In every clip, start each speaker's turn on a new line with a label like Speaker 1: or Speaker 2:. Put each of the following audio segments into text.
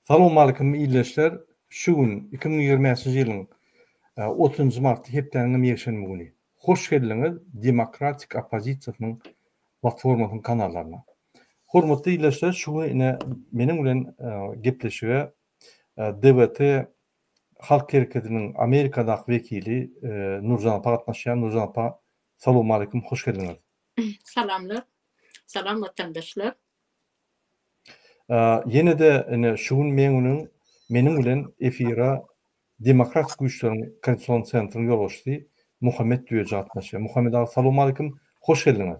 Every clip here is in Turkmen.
Speaker 1: Salam aleyküm iyleşler. Şu gün 2020 yılın 30 Mart hepteninin meşen bugünü. Hoş geldiniz Demokratik Opozisiyanın platformasının kanallarına. Hormatly iyleşler, şu gün yine benim bilen gepleşige DVT Halk Hareketi'nin Amerika'daki vekili Nurcan Apa gatnaşýan. Nurcan Apa, salam aleyküm, hoş geldiniz.
Speaker 2: Salamlar. Salam vatandaşlar.
Speaker 1: Yine de şu gün menim bilen efira Demokratik Güýçleriň Konstitusiýon Centrynyň ýolbaşçysy Muhammed Düýeci gatnaşýar. Muhammed aga, salam aleyküm, hoş geldiniz.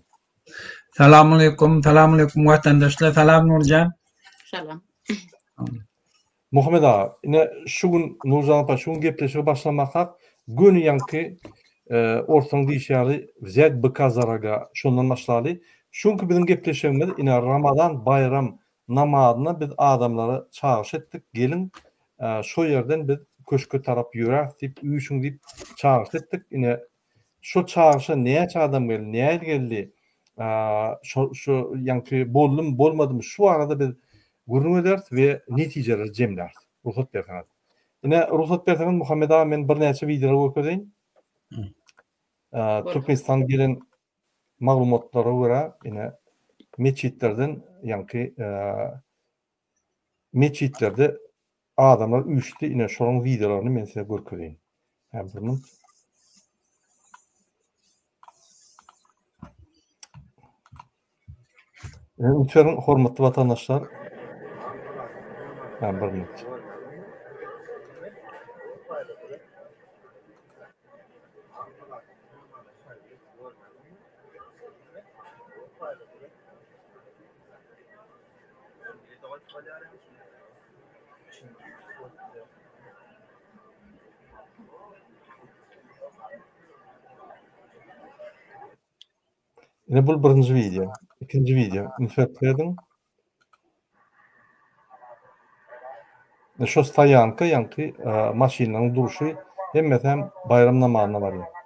Speaker 3: Salam aleyküm vatandaşlar. Salam Nurcan.
Speaker 2: Salam.
Speaker 1: Muhammed aga, yine şu gün Nurcan apa şu gün gepleşige başlamakak günü ýanky ortaň diýşýäli zät bykazaraga şondan başlaly. Şonky bizim gepleşigimiz yine Ramazan bayram namazyna biz adamlara çağırış etdik. Gelin şo ýerden biz köşke tarap ýöräk diýip üýüşüň diýip çağırış etdik. Yine şo çağırışa näçe adam geldi, näçe geldi? Şo ýanky boldum bolmadym şu arada biz gurulmalar we netijeler jemler. Ruhsat berýär. Yine ruhsat berýär Muhammed aga, men bir näçe video gökdeýin. Türkmenistan gelen maglumatlara göre yine meçitlerden ýanky meçitlerde adamlar üýüşdi. Yine şoň videolaryny men size görkedeýin. Bunun Lütfen hormatly vatandaşlar. Bir minut. Yine bu birinci video. İkinci video. Müfettiyedim. Şo stayanka ýanky maşinanyň duruşy hem bayram namazyna barýar.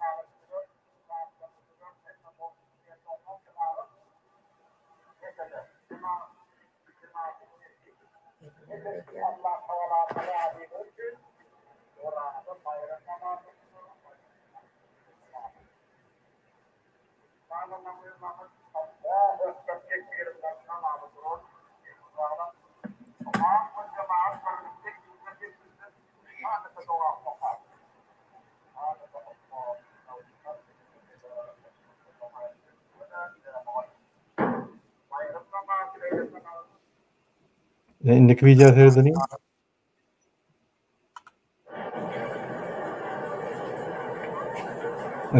Speaker 1: Indiki video seyredeyim.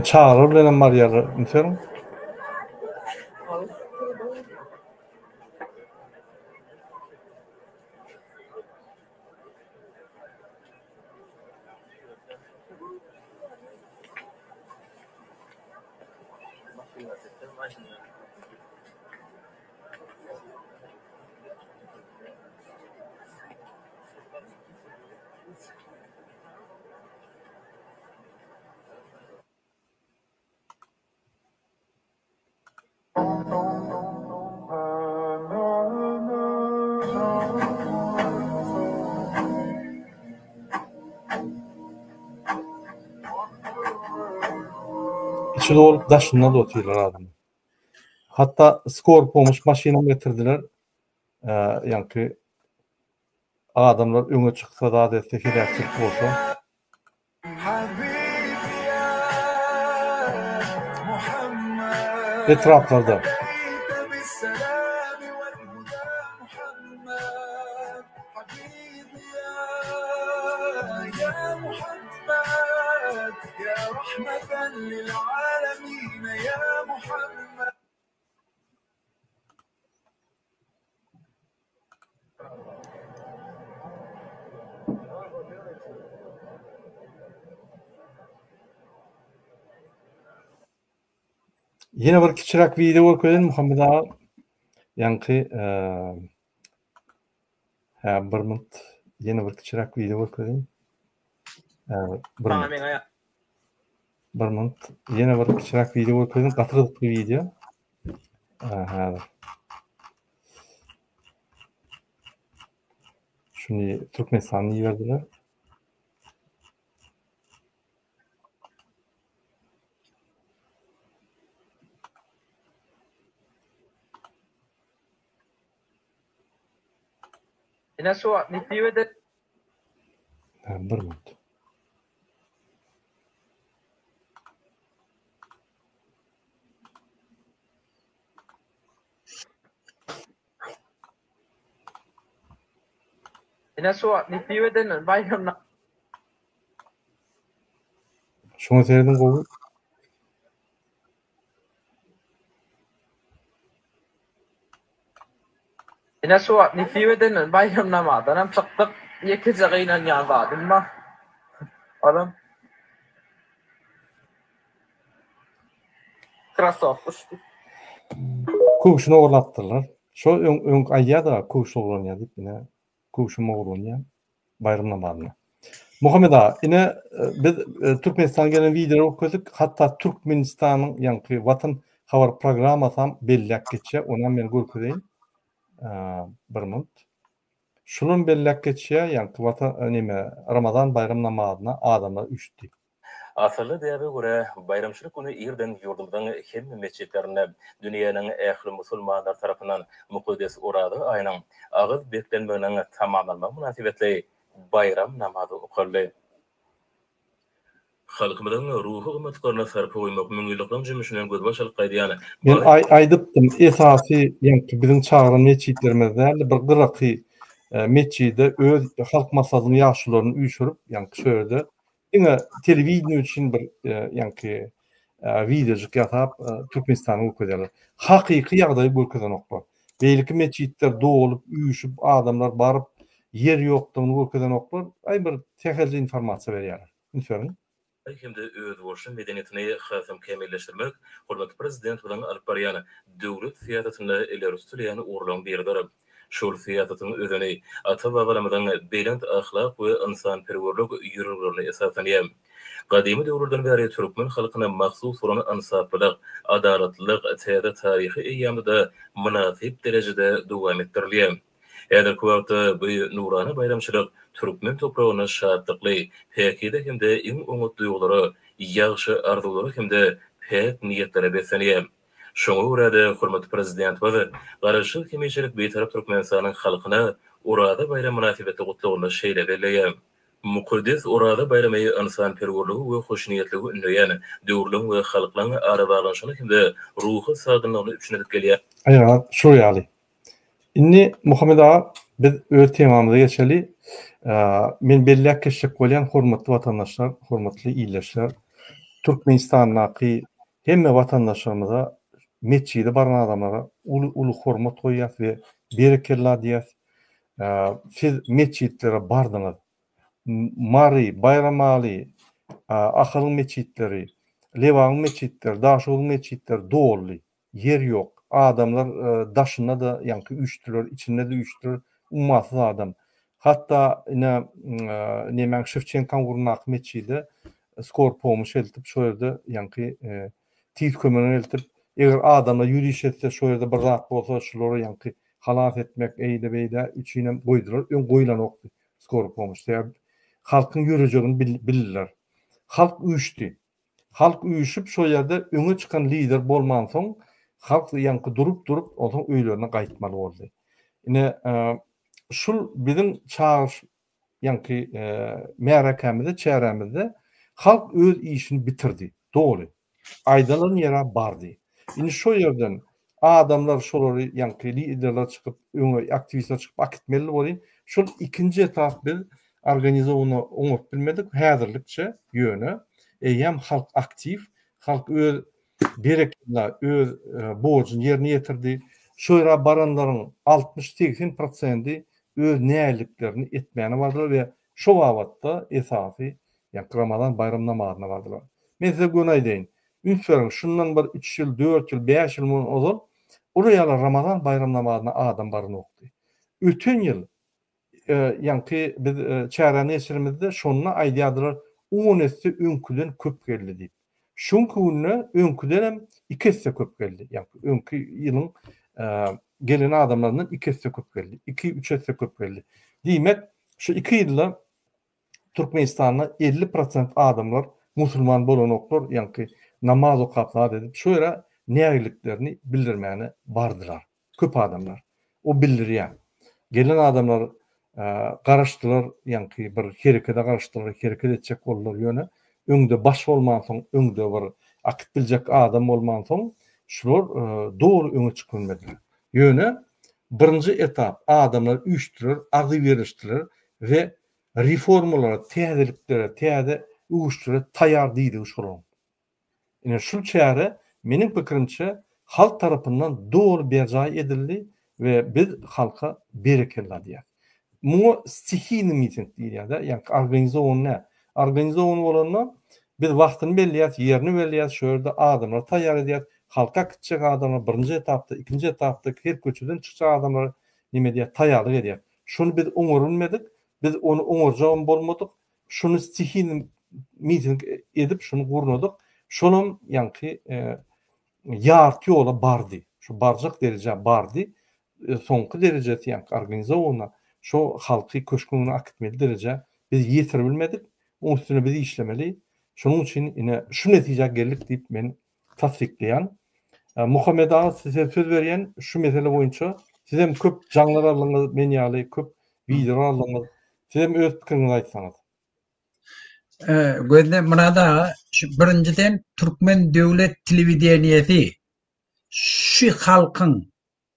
Speaker 1: Çağrı bilen barýar, mesela. İçi dolup daşına da otuyorlar adam. Hatta skor olmuş maşinamı getirdiler. Yankı adamlar öňe çyksa da destek edecek bolsa. Etraflarda. Yine bir kiçirak video görkedeýin Muhammed aga. Ýanky bir minut yine bir kiçirak video görkedeýin. Bir minut yine bir kiçirak video görkedeýin. Gatyrdyk bir video. Şunu Türkmenistan'ı verdiler.
Speaker 4: Ina şu nitiwede
Speaker 1: Bir minut.
Speaker 4: ina şu nitiwede bayramna
Speaker 1: Şunu seyredin kovu.
Speaker 4: ina şu nitiwede bayramnamadan hem çıktık iki zagıyla yandı mı? Adam Krasov
Speaker 1: Kuşunu orlattılar. Şu ön ayya kuş oğlan dip yine kuşum oğlan bayram namazına. Muhammed ağa, yine biz Türkmenistan gelen video okuduk. Hatta Türkmenistan'ın yankı vatan haber programı tam bellek geçe. Ondan ben görküdeyim. Bir minut. Şunun bellek geçe yankı vatan Ramazan bayram namazına adamlar üçtü.
Speaker 5: Asırlı diýäge görä bayramçylyk güni ýerden ýurdumdan hem meçitlerine dünýäniň ähli musulmanlar tarapyndan mukaddes urady aýynyň agyz beklenmegine tamamlanma münasibetli bayram namazy okuldy. Halkymyň ruhy gymmatlaryna sarp goýmak müňýülikden jemüşinden gözbaşalyk gaýdýany.
Speaker 1: Ben aydypdym esasy yankı bizim çağıran meçitlerimizde bir gyraky meçide öz halk masalyny ýaşularyny üýşürip yankı şöýde ine telewizyon için bir yankı videojuk ýatyp Türkmenistanyň öküzleri. Hakyky ýagdaý görkezden oklar. Beýleki meçitler dolup üýüşüp adamlar baryp yer ýokdugyny görkezden oklar. Ay bir tehlikeli informasiýa berýär. Düşünün.
Speaker 5: Hemde öz boşun medeniyetini hasam kemilleşdirmek, hormatly prezident bilen alyp barýan döwlet siýasatyny ileri sürýän urlan berdir. Şol siýasatyň özüni ata-babalarymyzyň belent ahlak we insanperwerlik ýürüglerini esaslanýar. Gadymy döwürden beri türkmen halkyna mahsus bolan insaplyk, adalatlyk, täze taryhy eýýamda münasip derejede dowam etdirilýär. Eger kuwagda bu nurany bayramçylyk türkmen topragyna şadlykly, häkide hemde iň umut duýgulary, ýagşy arzulary hemde häk niýetlere beslenýär. Şoňa görä hormatly prezident we garaşyk kemeçilik beýtarap Türkmenistanyň halkyna urada bayram münasibetli gutlugyny şeýle belleýär. Mukaddes urada bayramy insanperwerligi we hoşniýetligi ünleýän döwürlüň we halklaryň ara baglanşyny hemde ruhy sagdynlygyny üçin edip gelýär.
Speaker 1: Aýa, şu ýaly. Inni Muhammed ağa, biz öz temamyza geçeli. Men bellek geçecek bolýan hormatly watandaşlar, hormatly ýyleşler, Türkmenistanyň hemme watandaşlarymyza meçide baran adamlara ulu hormat goýýas we berekeler diýäs. Siz meçitlere bardyňyz. Mary, Bayramaly, Ahylyň meçitleri, Lewaň meçitleri, Daşoğlu meçitleri dolu. Yer ýok. Adamlar daşyna da yankı üçtüler, içinde de üçtüler, ummatsız adam. Hatta ine Nemen Şevçenkan gurnak meçide skor pomuş eltip şo ýerde yankı tiz kömürünü eltip eger adamlar ýürüýüş etse şo ýerde bir zat bolsa şolary yankı halas etmek eýde beýde üçine goýdular. Ön goýulan okdy skor pomuş. Halkyň ýürejegini bilirler. Halk üýüşdi. Halk üýüşüp şo ýerde öňe çykan lider bolman soň halk yankı durup onun öýlerine gaýtmaly boldy. Ine şul bizim çağır yankı märakamyzda, çäramyzda halk öz işini bitirdi. Dogry. Aýdalan ýere bardy. Ine şo ýerden adamlar şolary yankı liderler çykyp, öňe aktivistler çykyp akitmeli bolýan. Şol ikinji etap biz organizowany oňup bilmedik. Häzirlikçe ýöne hem halk aktiv, halk öz bereketler öz borcunu yerine getirdi. Şöyle baranların 60-80% öz näliklerini etmeyeni vardır ve şu vavatda esasy Ramazan bayram namazyna bardylar. Men size göne aýdyn. Ünsörün şundan bir 3 ýyl, 4 ýyl, 5 ýyl mun ozal, oraya Ramazan bayram namazyna adam baryn okdy. Ötün ýyl yankı biz çärany eşirimizde şonuna aýdýardylar 10 esse öňküden köp geldi diýip. Şunky günne öňküden hem 2 esse köp geldi. Yani öňkü ýylyň gelen adamlaryndan 2 esse köp geldi. 2-3 esse köp geldi. Diýmek Şu 2 ýylda Türkmenistan'da 50% adamlar musulman bolanoklar yani namaz okaplar edip şöyle näýiliklerini bildirmäni bardylar. Köp adamlar. O bildirýär. Gelen adamlar garaşdylar yani bir herekede garaşdylar, hereket etjek bollar ýöne. Öňde baş bolman soň, öňde bir akyp biljek adam bolman soň şular dogry öňe çykylmadylar. Ýöne birinji etap adamlar üýtdiler, agy berişdiler we reformalara, täzeliklere, täze uýuşdyryp taýýar diýdi şolar. Ine şu çäre meniň pikirimçe halk tarapyndan dogry berjaý edildi we biz halka berekellädiýär. Muňa stihini miting diýilýär-de, ýani organizowany bolanlar biz wagtyny belliýär, ýerini belliýär, şöýerde adamlar taýýar edýär. Halka gitjek adamlar birinji etapda, ikinji etapda her köçeden çykjak adamlar nime diýär, taýýarlyk edýär. Şunu biz oňarylmadyk, biz onu oňarjagym bolmadyk. Şunu stihini miting edip şunu gurnadyk. Şonam ýani ýarty ýola bardy. Şu barjak derece bardy. Soňky derejesi ýani organizowany şu halky köşküňe akıtmaly derece biz ýetir bilmedik. Oň üstüne biz işlemeli. Şonuň üçin ine şu netije geldik diýip men tasdikleýän. Muhammed ağa size söz berýän şu mesele boýunça siz hem köp jaňlar aldyňyz, men ýaly köp video aldyňyz. Siz hem öz pikiriňizi aýtsaňyz.
Speaker 3: Gözde Murada şu birinciden Türkmen Devlet Televizyoniyeti şu halkın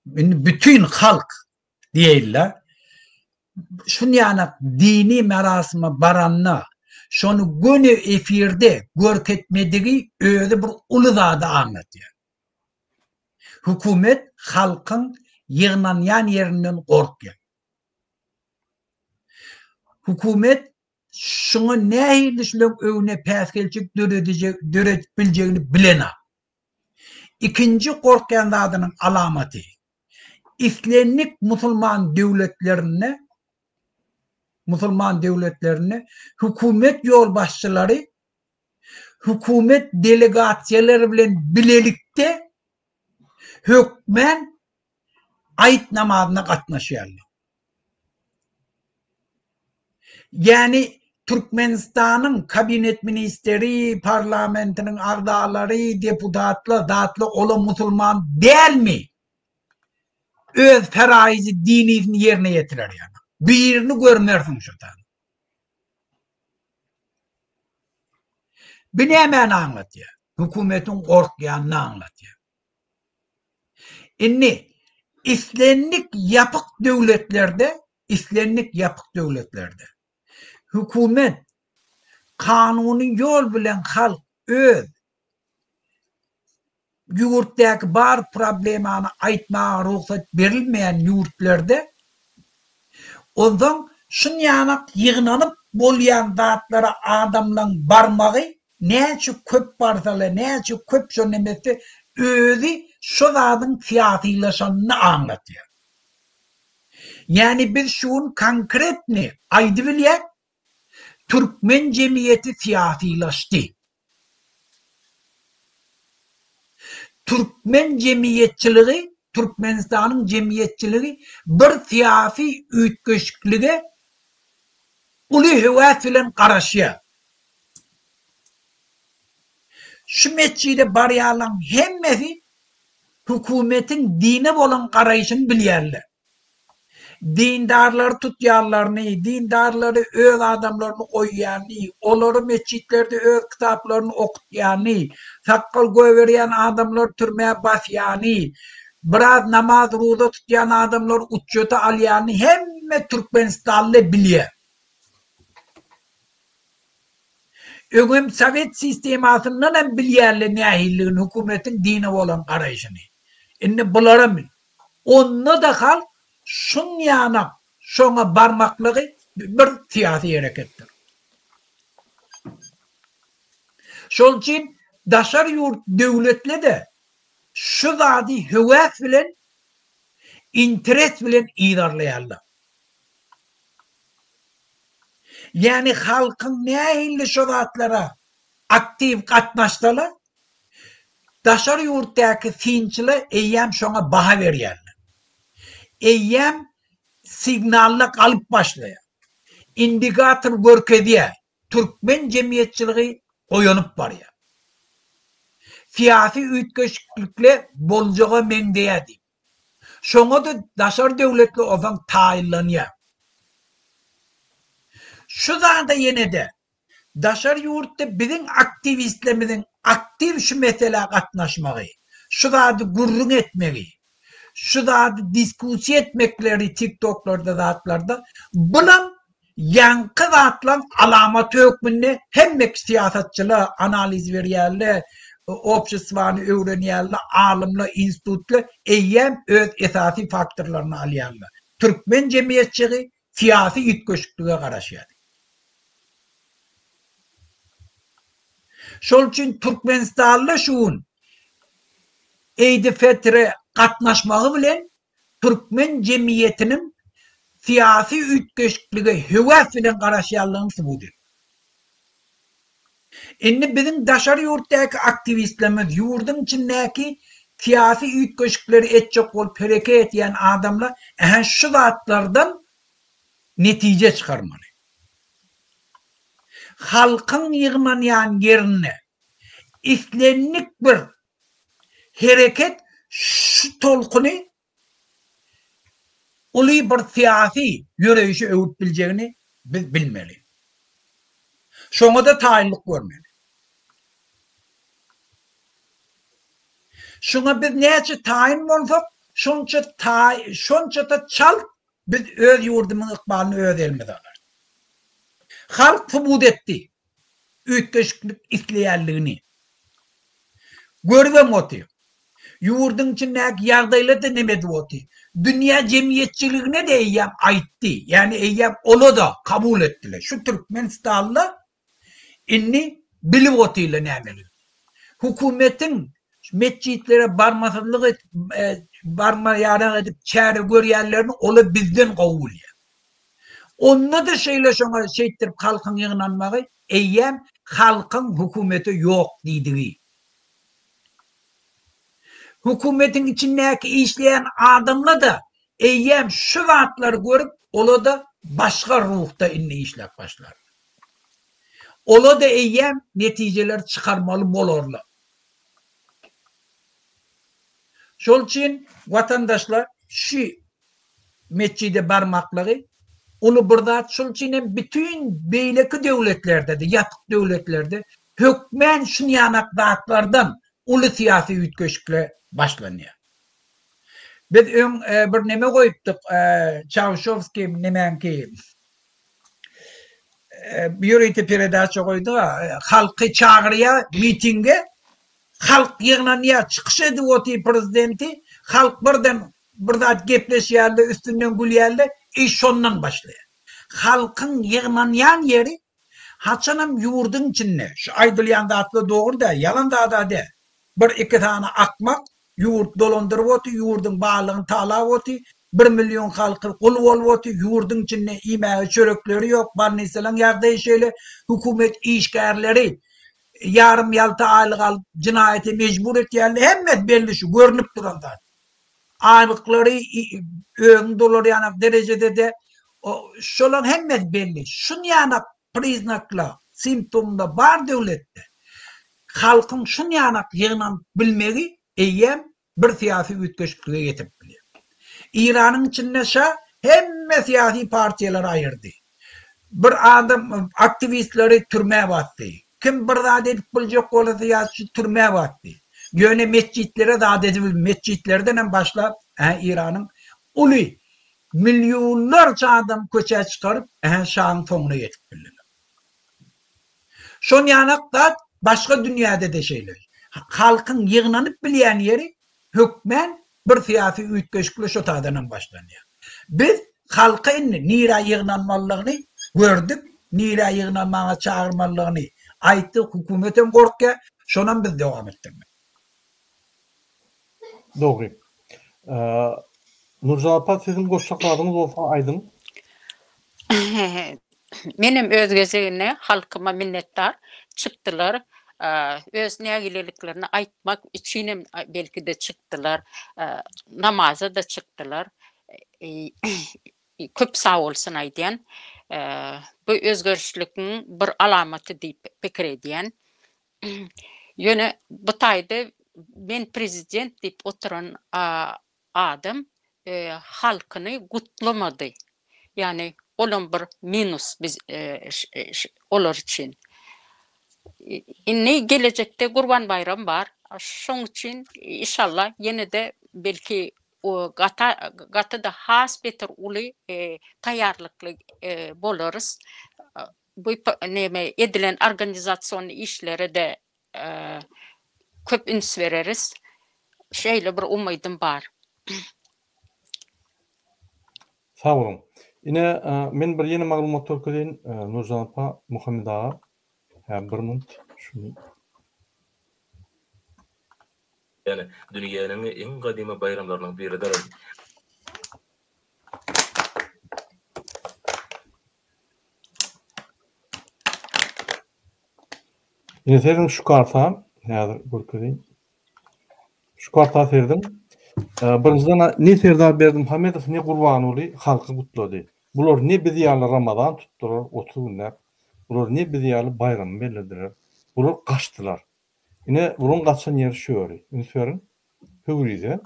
Speaker 3: bütün halk diýiller. Şun ýany dini merasima baranna şonu göni efirde görketmedigi öýde bir uluzada anlatýar. Hukumet halkın ýygnanan ýerinden gorkýar. Hukumet şunu nähirleşlek öwüne päsgelçik döredip biljegini bilenä. İkinji gorkýan zadynyň alamaty İslamik musulman devletlerine hukumet yol başçıları hukumet delegatsiyaları bilen bilelikte hükmen ayet namazyna gatnaşýarlar. Yani Türkmenistan'ın kabinet ministeri, parlamentinin ardalary, deputatlar, zatly ola musulman değil mi? Öz feraizi dinini yerine getirer yani. Birini görmersin şotan. Bini hemen anlatıyor. Hükümetin korkyanını anlatıyor. Inni İslamik yapık devletlerde hükümet kanuni yol bilen halk öz yurtdaki bar problemany aýtmaga ruhsat berilmeyen yurtlarda ondan şun ýanak ýygnanyp bolýan zatlara adamlaryň barmagy näçe köp barsala, näçe köp şo nemesi özü şo zadyň fiýatylaşanyny anlatýar. Yani biz şuun konkretni aýdy bilýär. Türkmen cemiyeti fiýatylaşdy. Türkmen cemiyetçiligi, Türkmenistan'ın cemiyetçiligi bir siyasi üýtgeçliklige uly höwet bilen garaşýar. Şu meçide barýarlaryň hemmesi hükümetin dine bolan garaýyşyny bilýärler. Dindarlar tutýarlaryny, dindarlary öz adamlaryny goýýarny, olary meçitlerde öz kitaplaryny okutýarny, sakkal goýberýän adamlar türmäge basýarny, biraz namaz ruza tutýan adamlar uçjota alýarny hemme Türkmenistanly bilýär. Öňem Sovet sistemasyndan hem bilýärler nähilligini hükümetin dine bolan garaýyşyny. Indi bularym onna da halk şun ýana şoňa barmaklygy bir siýasy hereketdir. Şol üçin daşar ýurt döwletlerde şu zady höwet bilen interes bilen iýdarlaýarlar. Yani halkın nähili şo zatlara aktiv gatnaşdylar. Daşar ýurtdaky finçiler eýem şoňa baha berýärler. Eýem signallar alyp başlaýar. indikator görkediye Türkmen cemiyetçiliği koyunup var ya. Siyasi ütkeşlikle bolcağa mendeyedi. Şoňa da daşar devletli olan tayinlanýar. Şu zada ýene de daşar ýurtda biziň aktivistlerimizin aktiv şu mesele gatnaşmagy, şu zada gurrun etmegi, şu zada diskusiýa etmekleri TikTok'larda zatlarda bulan yankı zatlan alamat hökmünde hemmek siýasatçylar analiz berýärler, opşyswany öwrenýärler, alymlar, institutlar eýem öz esasy faktorlaryny alýarlar. Türkmen jemiyetçiliği siyasi ütkeşiklige garaşýar. Şol üçin Türkmenistanly şuun eýdi fetre gatnaşmagy bilen Türkmen jemiyetiniň siyasi ütkeşiklige höwes bilen garaşýarlygyny subudyr. Indi bizim daşar ýurtdaky aktivistlerimiz ýurdun içindäki siyasi ütkeşikleri etjek bolup hereket edýän adamlar şu zatlardan netije çıkarmaly. Halkın ýygmanýan ýerine islenlik bir hereket şu tolkuny uly bir siyasi ýöreýişe öwüp biljegini biz bilmeli. Şoňa da taýinlik görmeli. Şoňa biz näçe taýin bolsak, şonça da çal biz öz ýurdumyň ykbalyny öz elimize alar. Halk subut etdi. Ütkeşiklik isleýärligini. Görgem oty. Ýurdun içindäki ýagdaýlar da neme diýdi? Dünýä jemiyetçiligine de eýem aýtdy. Ýani eýem ola da kabul etdiler. Şu Türkmenistanly inni bilip otylar nämeler. Hukumetin mescitlere barmasızlyk barmaýarak edip çäre görýärlerini ola bizden gowulýar. Onda da şeýle şoňa şeýtirip halkyň ýygnanmagy eýem halkyň hukumeti ýok diýdigi. Hukumetin içindäki işleyen adamlar da eýem şu wagtlary görüp ola da başga ruhda inni işläp başlar. Ola da eýem netijeler çıkarmaly bolarlar. Şol üçin vatandaşlar şu mescide barmaklary onu burada şol üçin bütün beýleki döwletlerde de ýatyk döwletlerde hökmen şu ýanak zatlardan uly siyasi ütkeşikler başlanýar. Biz bir neme goýupdyk, Çavuşowski nemenki Biyoriti peredaça goýdy, halky çağırýar mitinge, halk ýygnanýar, çykyş edip oty prezidenti, halk bir zat gepleşýärler, üstünden gülýärler, iş şondan başlaýar. Halkyň ýygnanýan ýeri haçanam ýurdun içinde, şu aýdylýan zatly dogry da, ýalan da de. Bir iki tane akmak ýurt dolandyryp oty, ýurdun balygyny talap oty, 1 milyon halky kul bolup oty, ýurdun içinde imäge çörekleri ýok, barnysalan ýagdaý şeýle hukumet işgärleri yarım ýalty aýlyk alyp jinaýaty mejbur etýärler, hemmet belli şu görünüp duranda. Aýlyklary öň dolar ýanak derejede de şolar hemmet belli. Şun ýanak priznaklar, simptomlar bar döwletde. Halkın şun ýanak ýygnan bilmegi eýem bir siyasi ütkeşiklige ýetip bilýär. İranyň içinde hemme siyasi partiýalar aýyrdy. Bir adam aktivistleri türmäge batdy. Kim bir zat edip biljek bolan siýasatçy türmäge batdy. Ýöne mescitlere zat edip mescitlerden başlap İranyň uly milyonlarca adam köçe çıkarıp şaň soňuna ýetip bilýär. Şon ýanak da başga dünýäde de şeýler. Halkyň ýygnanyp bilýän ýeri hökmen bir siyasi ütkeşikle şu tadan başlanýar. Biz halkyn nira ýygnanmalygyny gördük, nira ýygnanmaga çağırmalygyny aýtdyk, hukumetem gorkka, şondan biz dowam etdik.
Speaker 1: Dogry. Nurjan apa, sizin goşaklaryňyz bolsa aýdyn.
Speaker 2: Menim öz gözegine halkyma minnetdar çıktılar. Öz nägileliklerini aýtmak üçin belki de çıktılar. Namaza da çıktılar. Köp sağ olsun aýdýan. bu özgörüşlükün bir alamatı diýip pikir edýän. Ýöne bu taýda men prezident diýip oturan adam halkyny gutlamady. Yani olan bir minus biz olar için. İnni gelecekte Gurban Bayram var. Şoň için inşallah yine de belki o gata da has beter uly taýarlykly bolarys. Bu neme edilen organizasiýon işleri de köp üns vereriz. Şeýle bir umydym bar.
Speaker 1: Sağ olun. Yine men bir yeni maglumat öküden Nurjan apa Muhammed ağa bir minut şunu.
Speaker 5: Yani dünýäniň en gadymy bayramlarynyň biridir.
Speaker 1: Yine terdim şu karta, häzir görkezeyim. Şu karta terdim. Birinjiden ne Serdar Berdimuhammedow ne Gurbanoğlu halky gutlady. Bular ne biz ýaly Ramadan tutdurar 30 günler. Bular ne biz ýaly bayram belirdiler. Bular gaçdylar. Yine burun gaçan ýer şöwri. Ünsörin höwrize.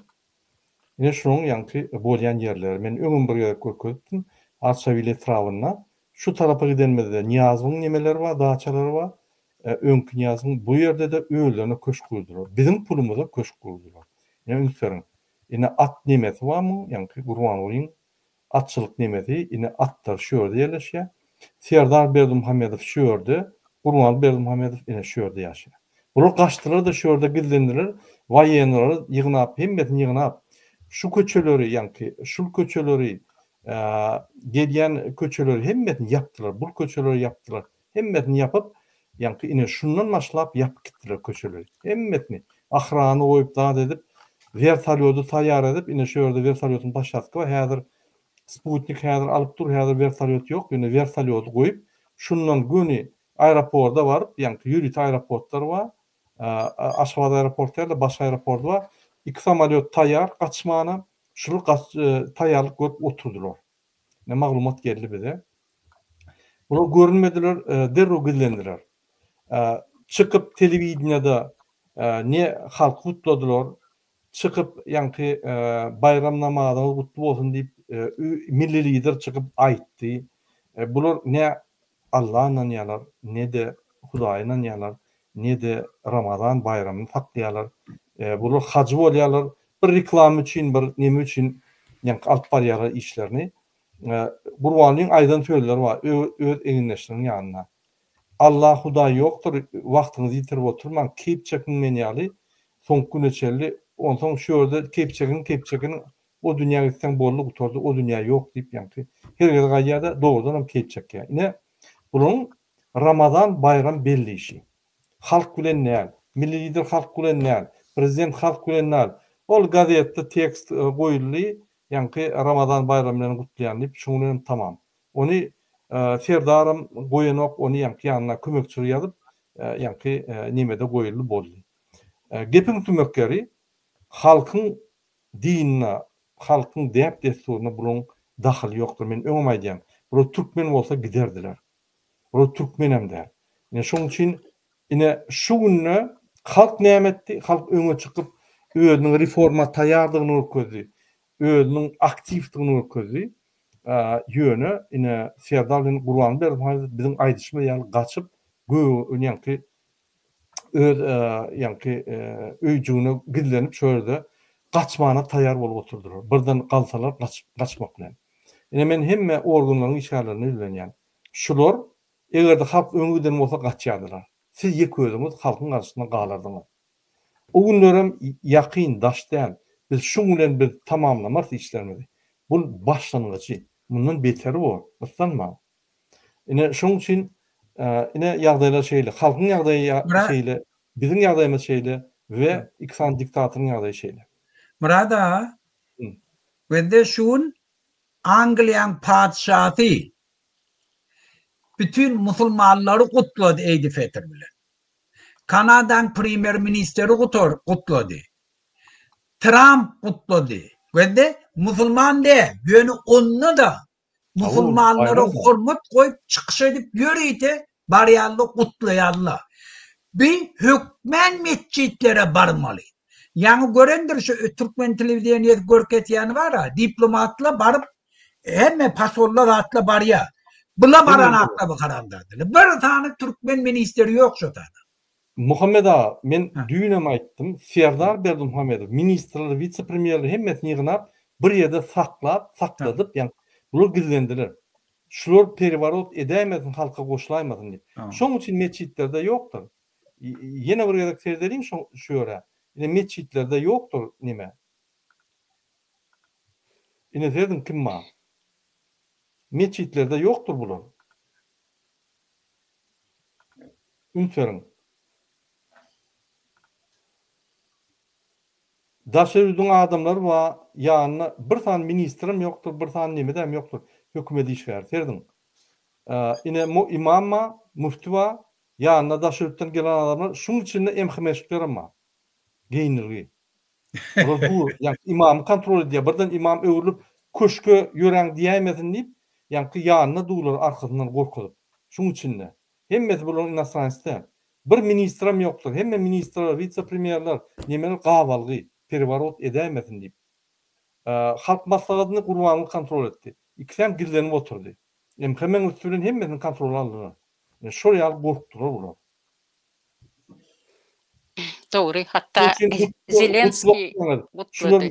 Speaker 1: Yine şoň ýanky bolýan ýerler. Men öňüm bir ýere görkezdim. Arçavile trawyna. Şu tarapa gidenmede Niýazyň nemeleri var, daçalary var. Öňkü Niýazyň bu ýerde de öýlerine köşk gurdular. Bizim pulumyza köşk gurdular. Yine ünsörin. Yine at nemeti var mı? Yani Gurbanoğlu'nun atçılık nemeti yine atlar şu yerde yerleşiyor. Serdar Berdimuhammedow şu yerde, Gurbanoğlu Berdimuhammedow yine şu yerde yaşıyor. Bunu kaçtılar da şu yerde gizlendiler. Vayenleri yığınap, hemmetini yığınap. Şu köçeleri yani şu köçeleri gelyen köçeleri hemmetini yaptılar. Bu köçeleri yaptılar. Hemmetini yapıp yani yine şundan başlap yapıp gittiler köçeleri. Hemmetini ahranı koyup da edip vertolyotu taýýar edip, ine şu ýerde vertolyotyň başlatky we häzir Sputnik häzir alyp dur, häzir vertolyot ýok, ine vertolyoty goýup, şundan göni aeroportda baryp, ýani ýürit aeroportlar bar, Aşgabat aeroportda, başga aeroport bar. 2 samolyot taýýar, gaçmana, şunu taýýarlyk görüp oturdular. Ne maglumat geldi bize. Bunu görünmediler, derrü gizlendiler. Çıkıp televizionyada ne halk gutladylar, çıkıp yani bayram namazı kutlu olsun deyip milli lider çıkıp aytdy. Bular ne Allah'la ýalar, ne de Hudaýyla ýalar, ne de Ramazan bayramyny taklaýarlar. Bular hacı bolýarlar, bir reklam üçin, bir neme üçin yani alyp barýarlar işlerini. Gurbanyň aýdan söýleri bar, öz eňinleşiniň ýanyna. Allah Hudaý ýokdur, wagtyňyzy ýitirip oturman, kepçekin menýaly, soňky güneçeli ondan şu ýerde kepçekin o dünýä gitsen bolly gutardy, o dünýä ýok diýip ýanky her ýerde doğrudan hem kepçek ýa. Ine bunun Ramazan bayram belli işi. Halk bilen näl, milli lider halk bilen näl, prezident halk bilen näl. Ol gazetde tekst goýuldy, ýanky Ramazan bayramyny gutlaýan diýip şuňa tamam. Ony Serdarym goýanok, ony ýanky ýanyna kömekçi ýazyp, ýanky nemede goýuldy boldy. Gepin tümökleri halkın dinine, halkın dep desturuna bunun dahyl ýokdur. Men öňüm aýdýam. Bu Türkmen bolsa giderdiler. Bu Türkmenem der. Ine şoň üçin ine şu günne halk nämetdi, halk öňe çykyp özüniň reforma taýýardygyny öküzdi. Özüniň aktivdigini öküzdi. Ýöne ine Serdarlyň Gurban Berdimuhammedow biziň aýdyşyma ýaly gaçyp ýanky öz ýanky öýjüne gizlenip şöyle gaçmana taýýar bolup oturdular. Birden galsalar gaçmak bilen. Ine men hemme organlaryň işgärlerini izlenýän. Şular egerde halk öňüden bolsa gaçýardylar. Siz ýek özüňiz halkyň garşysynda galardyňyz. O günlerem ýakyn daşdan biz şu bilen bir tamamlamak işlerimizi. Bu başlangyçy. Bundan beteri bor. Başlanma. Ine şoň üçin ine ýagdaýlar şeýle, halkyň ýagdaýy şeýle, biziň ýagdaýymyz şeýle we iksan diktatoryň ýagdaýy şeýle.
Speaker 3: Murada, wende şun Angliýan padşahy bütün musulmanlary gutlady Eid-i Fitr bilen. Kanadaň premier ministeri gutlady. Trump gutlady. Wende musulman de, ýöne onna da Musulmanlara
Speaker 1: bayram.
Speaker 3: hormat koyup çıkış edip yürüydi. Baryanlı kutlayanlı. Bir hükmen mescitlere barmalı. Yani görendir şu Türkmen televizyonu görketiyanı var ha, diplomatla barıp hem pasollar atla barya. Bula baran atla bakarandadır. Bir tane Türkmen ministeri yok şu tane.
Speaker 1: Muhammed ağa, men
Speaker 3: Ha.
Speaker 1: düýnem aýtdym. Serdar Berdimuhammedow ministrler, vice-premierler hemmetini ýygnap bir ýerde sakladyp, ýani bular gizlendiler. Şular periwarot edämedin, halka goşulaýmadyn diýip. Şoň üçin meçitlerde ýokdur. Ýene bir ýerde serdelin şu ýöre. Ine meçitlerde ýokdur nime? Ine dedim kim ma? Meçitlerde ýokdur bular. Ünseriň. Daşerudyň adamlar var, ýanyna bir tan ministrim ýokdur, bir tan nimedem ýokdur. Hökümet işgär serdiň. Ine imamma, muftiwa, ýanyna daşerutdan gelen adamlar, şuň içinde emhemeşiklerim geyinirgi. Bu ýani imam kontrol edýär. Birden imam öwrülüp köşke ýöreň diýämedin diýip, ýani ýanyna duýlar arkasyndan gorkup. Şuň içinde hemmesi bular inasransda. Bir ministrim ýokdur. Hemme ministrler, vice-premierler nimeler gawalgy, periwarot edämedin diýip. Halk maslahatyny gurbanlyk kontrol etdi. İkisem gizlenip oturdy. Hemen üstünden hemmesini kontrol aldylar. Şol ýaly gorkdylar bular.
Speaker 2: Doğru. Hatta Zelenski
Speaker 1: şular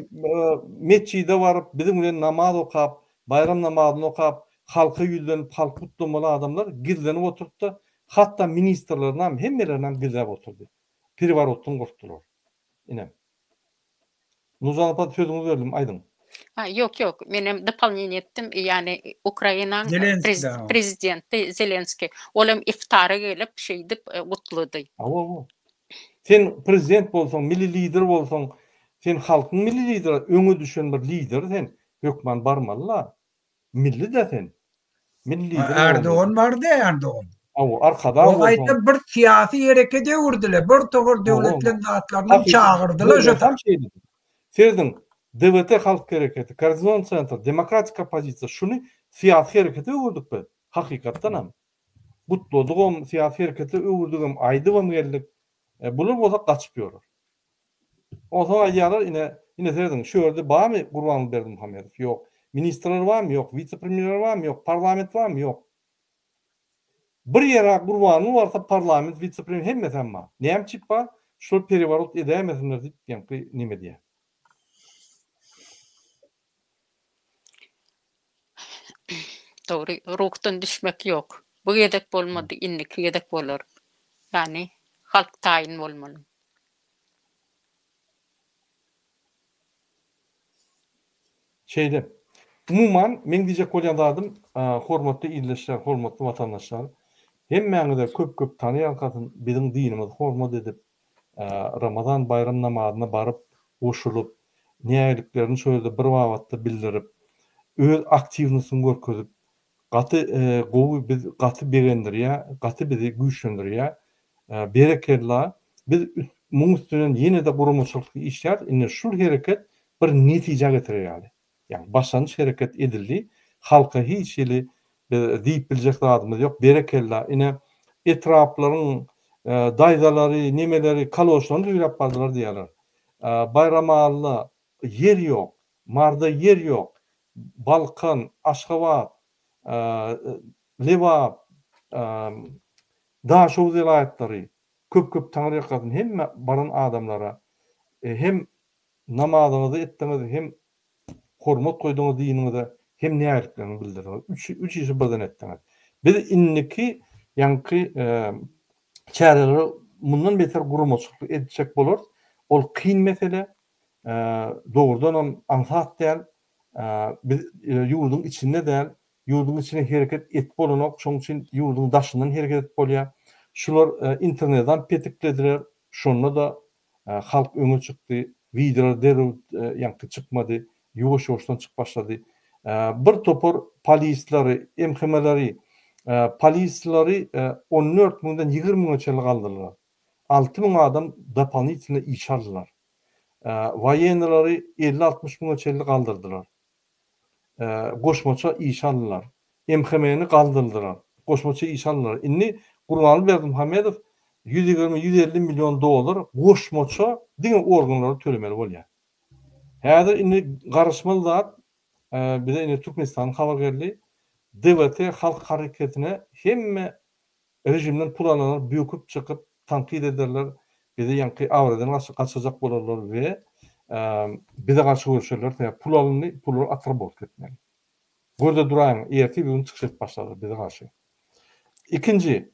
Speaker 1: meçide barıp bizim bilen namaz okap, bayram namazyny okap, halka ýüzlenip halk kutlamaly adamlar gizlenip oturtdy. Hatta ministrlerden hemmelerden gizlenip oturdy. Periwarotdan gorkdylar. Inem. Nuzan apa sözüňi berdim, aýdym.
Speaker 2: Yok. Menem doполнение etdim. Yani Ukraynaň prezidenti Zelenski olam iftara gelip şey dip gutludy.
Speaker 1: Sen prezident bolsaň, milli lider bolsaň, sen halkyň milli lideri, öňe düşen bir lider sen, hökman barmalylar. Milli de sen. Milli lider.
Speaker 3: Erdoğan vardı Erdoğan.
Speaker 1: Arkada
Speaker 3: o aýta bir siyasi hereket öwürdiler. Bir togur döwletlerin zatlaryny çağırdylar.
Speaker 1: Tam şey dedi. Serdiň DVT halk hareketi, Koordinasiýon Centri, demokratik opozisiýa şuny siyasi harekete öwürdikmi? Hakykatdan ham. Gutludyk siyasi harekete öwürdügim aýdybam geldik. Bular bolsa gaçyp ýörer. O zaman aýdýarlar ine serdiň şu ýerde barmy Gurban Berdimuhammedow? Ýok. Ministrler barmy? Ýok. Vice-premierler barmy? Ýok. Parlament barmy? Ýok. Bir ýere Gurbanyň barsa parlament, vice-premier hemmesi amma. Näme çip bar? Şol periwarot edämesinler diýip ýa-ni nime diýär.
Speaker 2: Doğru. Ruhtan düşmek yok. Bu yedek bolmadı, inniki yedek bolar. Yani halk tayin bolmaly.
Speaker 1: Umuman men diýjek bolýandym, hormatly ildeşler, hormatly watandaşlar, hemmäňize köp tanıyan kadın bizim dinimiz hormat edip Ramazan bayram namazyna baryp goşulyp näýeliklerini şöyle bir wagtda bildirip öz aktivnysyny görkezip gaty berendirýär, gaty bizi güýçlendirýär. Berekella biz muň üstünden ýene de gurumçylyk işler, ine şu hereket bir netije getirýär. Yani başlanış hareket edildi. Halka hiç eli deyip bilecek adımız yok. Berekella. Yine etrafların daydaları, nimeleri, kaloşlarını düýrep bardylar diýerler. Bayramalla yer yok. Marda yer yok. Balkan, Aşgabat, Leva, Daşow vilayetleri köp taňry ýakatyn hemme baran adamlara hem namazyňyzy etdiňiz, hem hormat koyduğunuz diýiniňizde hem näýerliklerini bildirdiňiz. Üç işi birden etdiňiz. Biz inniki ýanky çäreleri mundan beter gurumçylyk edecek bolar. Ol kyn mesele, doğrudan hem ansat däl, biz ýurdun içinde däl, ýurdun içine hereket et bolanok, şoň üçin ýurdun daşyndan hereket et bolýar. Şular internetden petiklediler, şonda da halk öňe çykdy, videolar derüp ýanky çykmady. Yoğuştan çık başladı. Bir topor polisleri, emhemeleri, polisleri 14.000'dan 20.000'e çellik aldılar. 6.000 adam doполнительно iş aldılar. Vayenleri 50-60.000'e çellik aldırdılar. Goşmaça iş aldılar. MHM'ni kaldırdılar. Koşmaçı iş aldılar. İnni Gurbanly Berdimuhamedov 120-150 milyon dolar koşmaçı diňe organlara tölemeli bolýar. Häzir inni garşmaly zat bir de inni Türkmenistan habargerli DVT halk hareketine hemme rejimden pul alanlar büyüküp çıkıp tankid ederler. Bir de yankı avradan kaçacak bolarlar ve bir de karşı görüşürler. Pul alanını pulları atrap olup gitmeli. Burada durayın. ERT bir gün çıkışıp başladı bir de karşı. İkinci,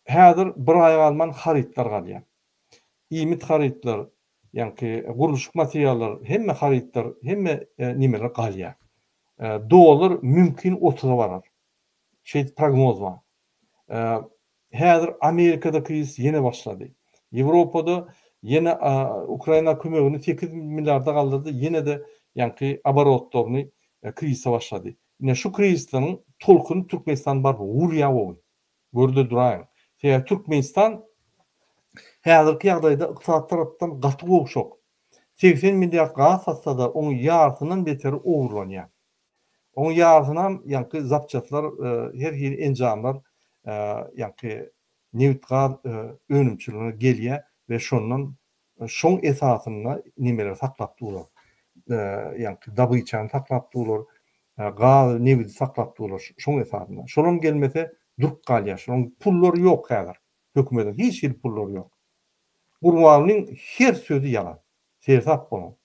Speaker 1: häzir bir ay alman haritler galýar. İmit haritler, yankı guruluşuk materiallar, hemme haritler, hemme nimeler galýar. Dolar mümkün 30'a varar. Prognoz var. Häzir Amerikada kriz yine başladı. Avropada yine Ukraina kömegini 8 milyarda kaldırdı. Yine de yankı abarotlarını krize başladı. Yine şu krizlerin tolkunu Türkmenistan bar vurya oğul. Görde durayın. Türkmenistan häzirki ýagdaýda iqtisat tarapdan gaty gowşok. 80 milyard gaz satsa da onun yarısından beteri oğurlanýar. Onun yarısından yankı zapçatlar, her hili encamlar yankı nevit gaz önümçülüğüne gelýär ve şoň esasyna nimeler saklap durar. Yankı dabyçany saklap durar. Gaz nevit saklap durar şoň esasyna. Şolam gelmese durup kalýar. Şoň pullar ýok häzir. Hökümetin hiç bir pullar ýok. Gurbanlyň her sözü yalan. Sersap bolan.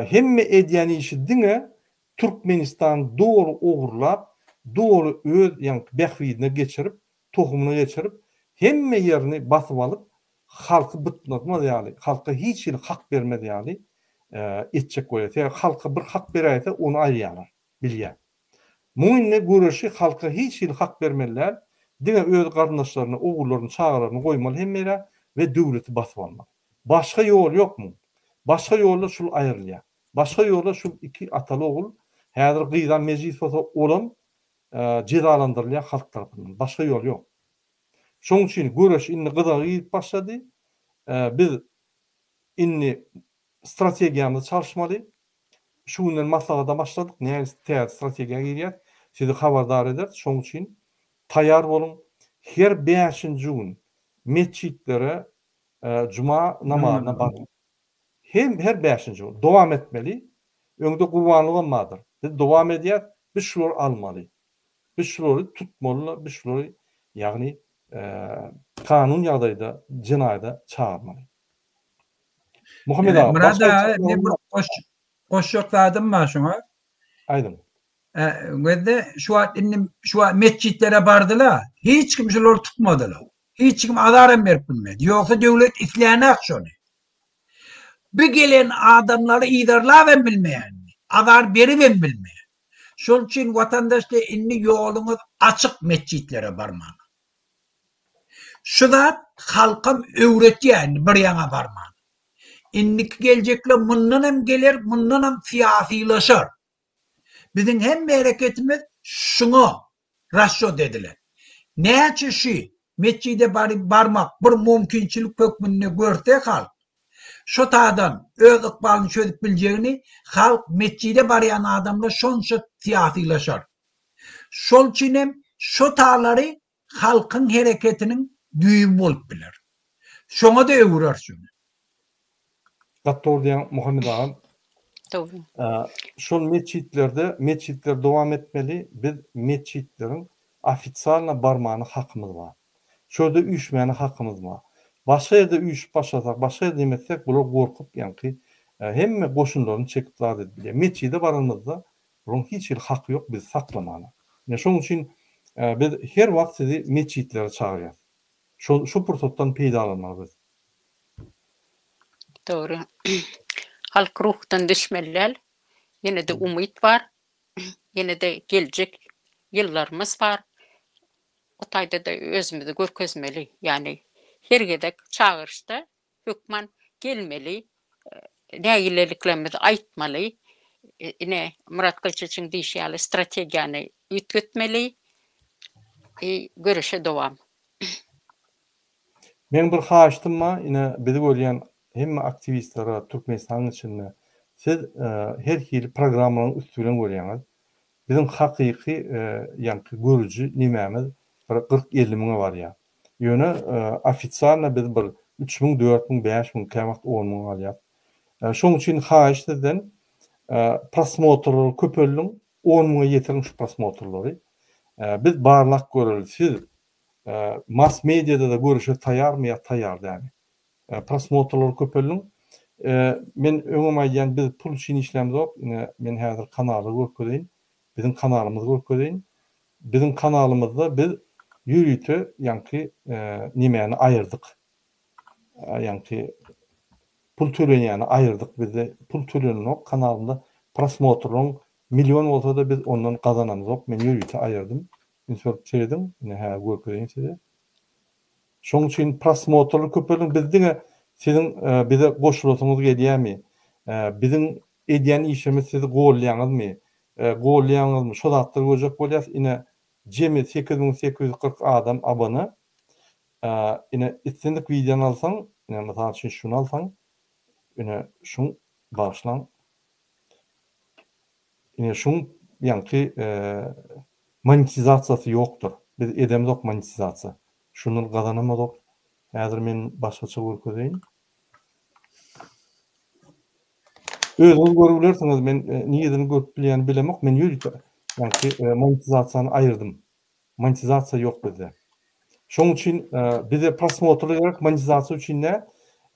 Speaker 1: Hemme edýän işi diňe Türkmenistan doğru oğurlap, doğru öz yankı behvidine geçirip, tohumuna geçirip, hemme yerini basıp alıp, halkı bıtlatmaz yani. Halka hiç bir hak vermedi yani. Etçek koyar. Halka bir hak beraysa onu ayrıyalar. Bilýär. Muinne görüşi halka hiç bir hak vermeliler. Diňe öz garyndaşlaryny, oğullaryny, çağalaryny goýmaly hemmeler ve döwleti basıp almak. Başka yol yok mu? Başka yollar şul ayrılýar. Başka yollar şu iki atalı oğul häzir gyýdan meclis bolsa olam cezalandyrylýar halk tarapyndan. Başka yol yok. Şoň üçin görüş inni gydagy başlady. Biz inni strategiyamyzy çalışmaly. Şu günden maslahata başladyk. Näme strategiýa girýär? Sizi habardar eder. Şoň üçin taýýar bolun. Her 5-nji gün mescitlere cuma namazyna baryp her 5-nji gün dowam etmeli. Öňde gurbanlyk bolmadyr. Biz dowam edýär, biz şolary almaly. Biz şolary tutmaly, biz şolary ýagny kanun ýagdaýda, jinaýda çağırmaly. Muhammed ağa,
Speaker 3: Murad ağa, ne bir koşukladım mı şuna?
Speaker 1: Aydın.
Speaker 3: Ve şu mescitlere bardılar. Hiç kim şoları tutmadılar. Hiç kim adarım verip bilmedi. Yoksa devlet isleyenek şunu. Bir gelen adamları idarla ben bilmeyen. Adar beri ben bilmeyen. Şol için vatandaşta inni yolunuz açık mescitlere barman. Şu da halkım öğretiyen bir yana barman. İnnik gelecekler bundan hem gelir, bundan hem siyasilaşır. Bizim hem hareketimiz şunu rasyo dediler. Ne çeşi mescide barmak bir mümkünçilik hükmünde görse halk. Şu tadan öz ıkbalını çözüp bileceğini halk mescide barayan adamla şonça siyasilaşır. Şol için hem şu tağları halkın hareketinin düğüm olup bilir. Şona da öğrer şunu.
Speaker 1: Gattor diyen Muhammed ağam.
Speaker 2: Doğru.
Speaker 1: Şol mescitler devam etmeli. Biz mescitlerin ofitsialna barmağına hakkımız var. Şöyle uyuşmayana hakkımız var. Başka yerde uyuşup başlasak, başka yerde demetsek bunlar korkup yankı hemme koşunlarını çekip ladet bile. Mescide barınmızda bunun hiç bir hakkı yok biz saklamana. Yani şunun için biz her vakt sizi mescitlere çağırıyoruz. Şu fırsattan peyda alınmalı biz.
Speaker 2: Doğru. Halk ruhtan düşmeliler. Yine de umut var. Yine de gelecek yıllarımız var. O tayda da özümüzü görkezmeli. Yani her gedek çağırışta hükman gelmeli. Nägileliklerimizi aytmalı. Ne Murat Kılçıç'ın dişiyali strategiyanı yürütmeli. Görüşe devam.
Speaker 1: Men bir haýyşdym ma, ine bizi görýän hemme aktivistlere Türkmenistan içinde siz her hili programlaryň üstünden görýäňiz. bizim hakiki yankı görücü nimemiz 40-50 miňe var ya. Ýöne ofitsialna biz bir 3000, 4000, 5000 kämat 10 miň alýar. Şoň üçin haýyş eden prosmotrlar köpelliň 10 miňe ýetirin şu prosmotrlary. Biz barlak göreli. Siz mass mediada da görüşe taýarmy ýa taýar dämi. Prosmotrlar köpelliň men öňüme aýdan biz pul üçin işlemdi ok. Men häzir kanaly görkezýän. Bizim kanalymyzy görkezýän. Bizim kanalymyzda biz ýürüýte ýanky nimeni aýyrdyk. Ýanky pul tölenýäni aýyrdyk. Bizde pul tölenok kanalynda prosmotrlaryň milyon bolsa da biz ondan gazanamyz ok. Men ýürüýte aýyrdym. Insert çeýdim. Hä görkezýän size. Şoň üçin prosmotrlar köpelin bizdiňe sizin bize goşulasyňyz gelýärmi? Bizim edýän işimiz sizi gollaýaňyzmy? Gollaýaňyzmy? Şo zatlar göjek bolýar. Ine jemi 8840 adam abona. Ine istinlik videonu alsaň, ine mesela üçin şunu alsaň, ine şun başlan. Ine şun ýanky monetizasiýasy ýokdur. Biz edemizok monetizasiýa. Şunu gazanamazok. Häzir men başgaça görkezýän. Özüňiz görüp bilersiňiz, men niýedini görüp bilýän bilemok, men ýürüýte. Ýanky monetizasiýany aýyrdym. Monetizasiýa ýok bizde. Şoň üçin bize prosmotrlar gerek, monetizasiýa üçin ne?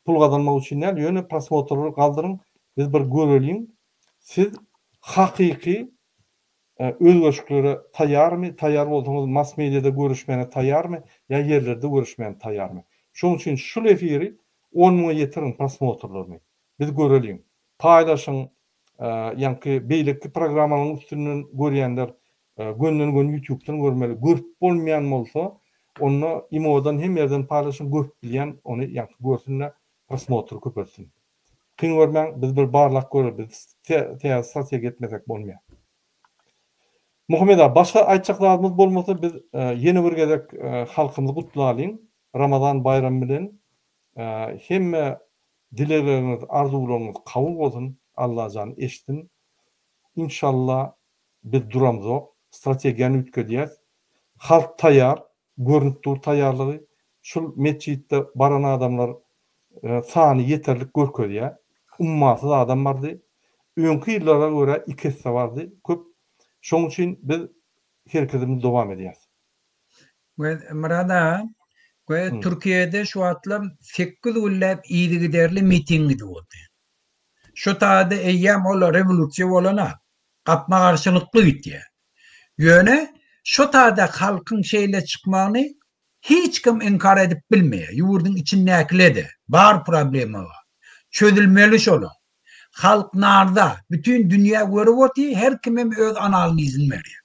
Speaker 1: Pul gazanmak üçin ne? Ýöne prosmotrlar galdyryň, biz bir görelýin. Siz hakiki özgöşüklere taýarmy? Taýar bolsaňyz mass mediada görüşmene taýarmy? Ya yerlerde görüşmene taýarmy? Şoň üçin şu efiri 10 miňe ýetirin prosmotrlaryny. Biz görelýin. Paýlaşyň, ýanky beýleki programmalaryň üstünden görýänler gönden YouTube'dan görmeli. Görüp bolmaýan bolsa, onu imodan hem yerden paýlaşyň görüp bilýän, onu ýanky görsünler, prosmotr köpelsin. Kyn görmäň, biz bir barlak görüp, biz teýassatyga gitmesek bolmaýar. Muhammed abi, başka aýtjaklarymyz bolmasa biz ýene bir gezek halkymyzy gutlaýyn. Ramazan bayramı bilen hemme dileleriniz, arzularınız kabul bolsun. Allah jan eştin. İnşallah biz duramyz. Strategiýany ütkedýäs. Halk taýar, görnükli taýarlygy. Şol meçitde baran adamlar sany ýeterlik görkezýär. Ummatsız adam bardy. Öňkü ýyllara görä 2 hissa bardy. Köp. Şoň üçin biz herkesimiz dowam edýäs.
Speaker 3: Murada, Türkiýede şu atlam 8 güllep ýyly giderli mitingi boldy. Şu taýda eýýäm olar rewolusiýa bolana, gapma garşylykly gitdi. Ýöne şu taýda halkyň şeýle çykmagyny hiç kim inkar edip bilmeýär. Ýurduň içindäkilerde bar problemi bar. Çözülmeli şolu. Halk narda, bütün dünya görüp otdy, her kimem öz analizyny berýär.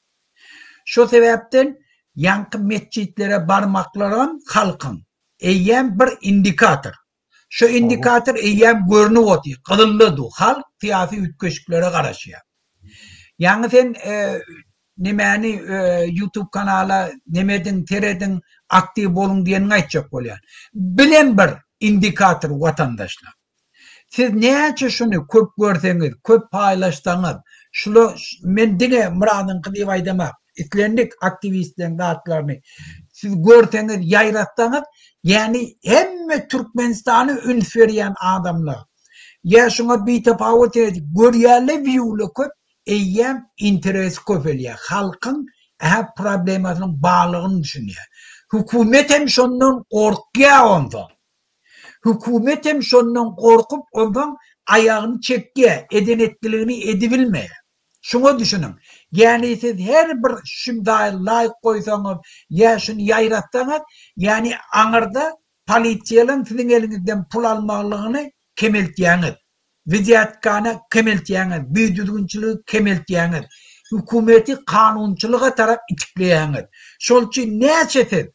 Speaker 3: Şu sebäpden yankı mescitlere barmaklarım halkın. Eyyem bir indikator. Şu indikator eyyem görünüp otdy. Kılınlıdı. Halk siyasi ütköşüklere garaşýar. Yani sen nemeni YouTube kanala nemedin, teredin, aktif bolun diyen aýtjak bolýar. Bilen bir indikator vatandaşlar. Siz näçe şunu köp görseňiz, köp paýlaşsaňyz, şunu men diňe Muradyň gydyp aýdamak, islendik aktivistlerin dağıtlarını siz görseňiz, ýaýratsaňyz, yani hemme Türkmenistany üns berýän adamlar. Ya şuna bir tapawut edip görýärle viýuly köp, eýýäm interes köp elýär. Halkyň problemasynyň baglygyny düşünýär. Hökümet hem şondan gorkýar onda. Hökümet hem şondan gorkup ondan ayagyny çekýär, edenetligini edibilmeýär. Şunu düşünün. Yani siz her bir şunday layık koysanız, ya şunu ýaýratsaňyz, yani aňyrda polisiýalaryň sizin elinizden pul almagyny kemeltýäňiz. Viziyatkany kemeltýäňiz, büýdürgünçiligi kemeltýäňiz. Hökümeti kanunçylyga tarap itikleýäňiz. Şol üçin näçe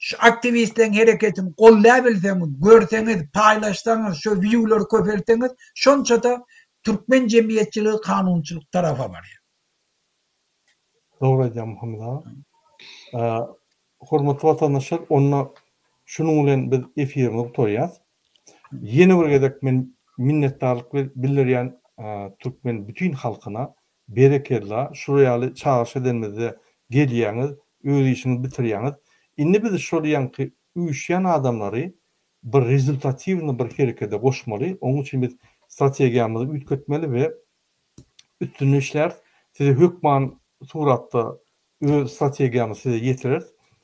Speaker 3: şu aktivistlerin hereketini gollaýa bilseňiz, görseňiz, paýlaşsaňyz, şu viýuwlary köpeltseňiz, şonça da Türkmen jemgyýetçiligi kanunçylyk tarafa barýar.
Speaker 1: Dogry aýdýar Muhammed abi. Hormatly watandaşlar, onu şunun bilen biz efirimizi tutýas. Ýene bir gezek men minnetdarlyk bildirýän Türkmen bütün halkyna berekella, şurayaly çağırış edenmede gelýäňiz, öz işinizi bitirýäňiz. Indi biz şol ýanky üýşýän adamlary bir rezultatywny bir herekete goşmaly. Onuň üçin biz strategiýamyzy ütkötmeli we üstünlükler size hükman suratda öz strategiýamy size ýetirir.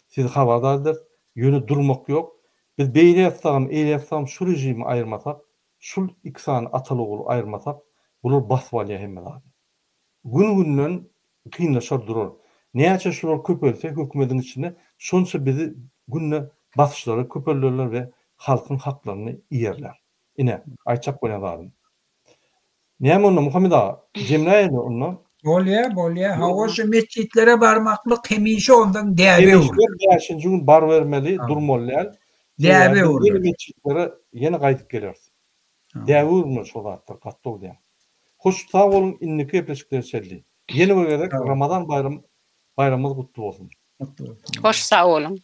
Speaker 1: Sizi habardardır. Yönü durmak yok. Biz beýle ýatsam, eýle ýatsam şu rejimi aýyrmasak, şul ikisany atalygy aýyrmasak, bular basyp alýar hemme. Gün-günden kynlaşar durar. Näçe şular köpelse hökümetiň içinde şonça bizi günne basışlara köpellerler ve halkın haklaryny ýerler. Ine aýçak bolýar. Näme onu Muhammed ağa? Cemleýeli onu.
Speaker 3: Bolýar. Hawaşy meçitlere barmaklyk hemişe ondan däbi olur.
Speaker 1: Beşinci gün bar vermeli, durmalylar.
Speaker 3: Däbi olur.
Speaker 1: Yeni meçitlere yeni gaýdyp gelersiz. Däbi urma şolatlar gatda bolýar. Hoş sağ olun, inniki epeşikler çeldi. Yeni bir gerek Ramazan bayramımız kutlu olsun.
Speaker 2: Hoş sağ olun.